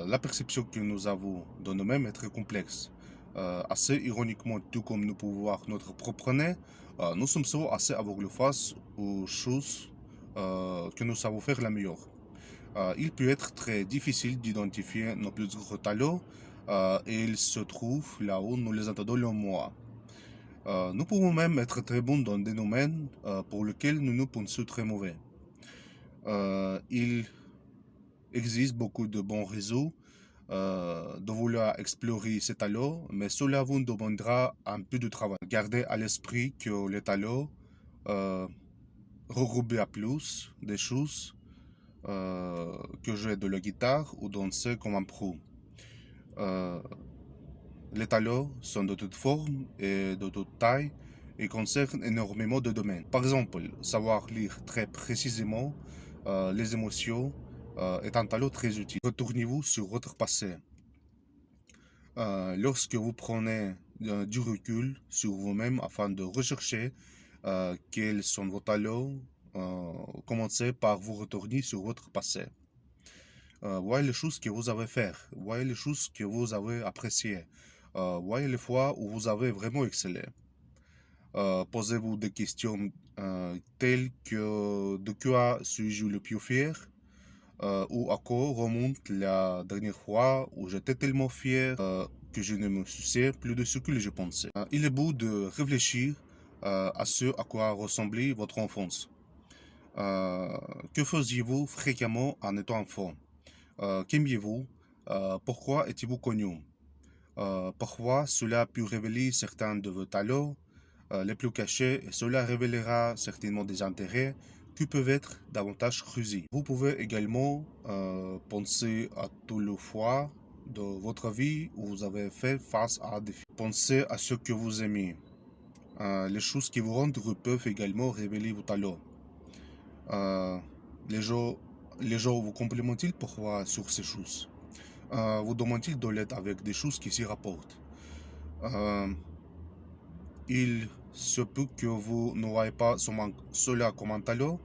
La perception que nous avons de nous-mêmes est très complexe. Assez ironiquement, tout comme nous pouvons voir notre propre nez, nous sommes souvent assez aveugles face aux choses que nous savons faire la meilleure. Il peut être très difficile d'identifier nos plus gros talents et ils se trouvent là où nous les entendons le moins. Nous pouvons même être très bons dans des domaines pour lesquels nous nous pensons très mauvais. Il existe beaucoup de bons réseaux de vouloir explorer ces talents, mais cela vous demandera un peu de travail. Gardez à l'esprit que les talents euh, regroupent à plus des choses que jouer de la guitare ou danser comme un pro. Euh, les talents sont de toutes formes et de toutes tailles et concernent énormément de domaines. Par exemple, savoir lire très précisément les émotions est un talent très utile. Retournez-vous sur votre passé. Lorsque vous prenez du recul sur vous-même afin de rechercher quels sont vos talents, commencez par vous retourner sur votre passé. Voyez les choses que vous avez fait, voyez les choses que vous avez appréciées, voyez les fois où vous avez vraiment excellé. Posez-vous des questions telles que de quoi suis-je le plus fier, ou à quoi remonte la dernière fois où j'étais tellement fier que je ne me souciais plus de ce que je pensais. Il est beau de réfléchir à ce à quoi ressemblait votre enfance. Euh, que faisiez-vous fréquemment en étant enfant? Qu'aimiez-vous? Pourquoi étiez-vous connu? Parfois, cela a pu révéler certains de vos talents les plus cachés et cela révélera certainement des intérêts qui peuvent être davantage creusés. Vous pouvez également penser à tout le fois de votre vie où vous avez fait face à des défis. Pensez à ce que vous aimez. Les choses qui vous rendent heureux peuvent également révéler vos talents. Euh, les gens, les gens vous complimentent-ils parfois sur ces choses? Vous demandent-ils de l'aide avec des choses qui s'y rapportent? Euh, Il se peut que vous n'aurez pas cela comme un talent,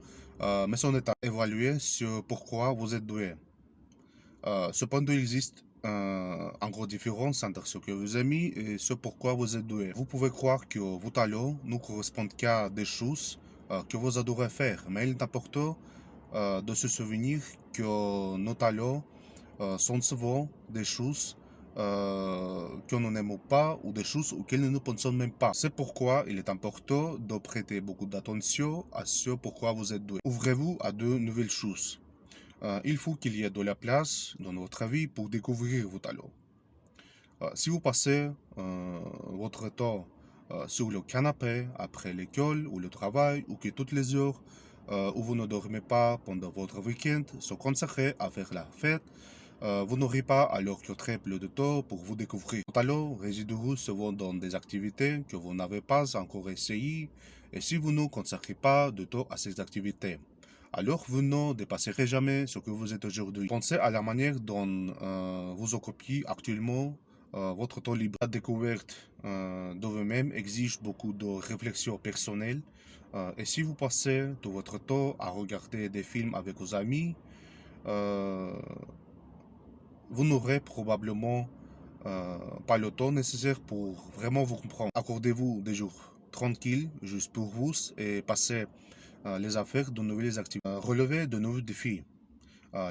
mais son état évalué sur pourquoi vous êtes doué. Cependant, il existe une grosse différence entre ce que vous aimez et ce pourquoi vous êtes doué. Vous pouvez croire que vos talents ne correspondent qu'à des choses que vous adorez faire, mais il est important de se souvenir que nos talents sont souvent des choses que nous n'aimons pas ou des choses auxquelles nous ne pensons même pas. C'est pourquoi il est important de prêter beaucoup d'attention à ce pourquoi vous êtes doué. Ouvrez-vous à de nouvelles choses. Il faut qu'il y ait de la place dans votre vie pour découvrir vos talents. Si vous passez votre temps sur le canapé après l'école ou le travail ou que toutes les heures où vous ne dormez pas pendant votre week-end sont consacrées à faire la fête, vous n'aurez pas alors que très peu de temps pour vous découvrir. Vos talents résideront souvent dans des activités que vous n'avez pas encore essayées et si vous ne consacrez pas de temps à ces activités, alors vous ne dépasserez jamais ce que vous êtes aujourd'hui. Pensez à la manière dont vous occupez actuellement votre temps libre. La découverte de vous-même exige beaucoup de réflexion personnelle. Et si vous passez tout votre temps à regarder des films avec vos amis, euh, vous n'aurez probablement pas le temps nécessaire pour vraiment vous comprendre. Accordez-vous des jours tranquilles juste pour vous et passez les affaires de nouvelles activités. Relevez de nouveaux défis.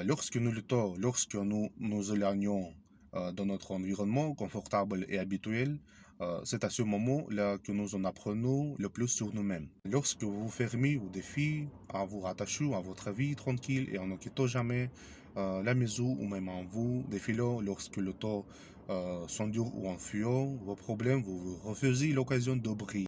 Lorsque nous luttons, lorsque nous nous éloignons de notre environnement confortable et habituel, c'est à ce moment-là que nous en apprenons le plus sur nous-mêmes. Lorsque vous vous fermez aux défis, en vous rattachant à votre vie tranquille et en ne quittant jamais la maison ou même en vous défilant lorsque le temps s'endure ou en fuyant vos problèmes, vous refusez l'occasion de briller.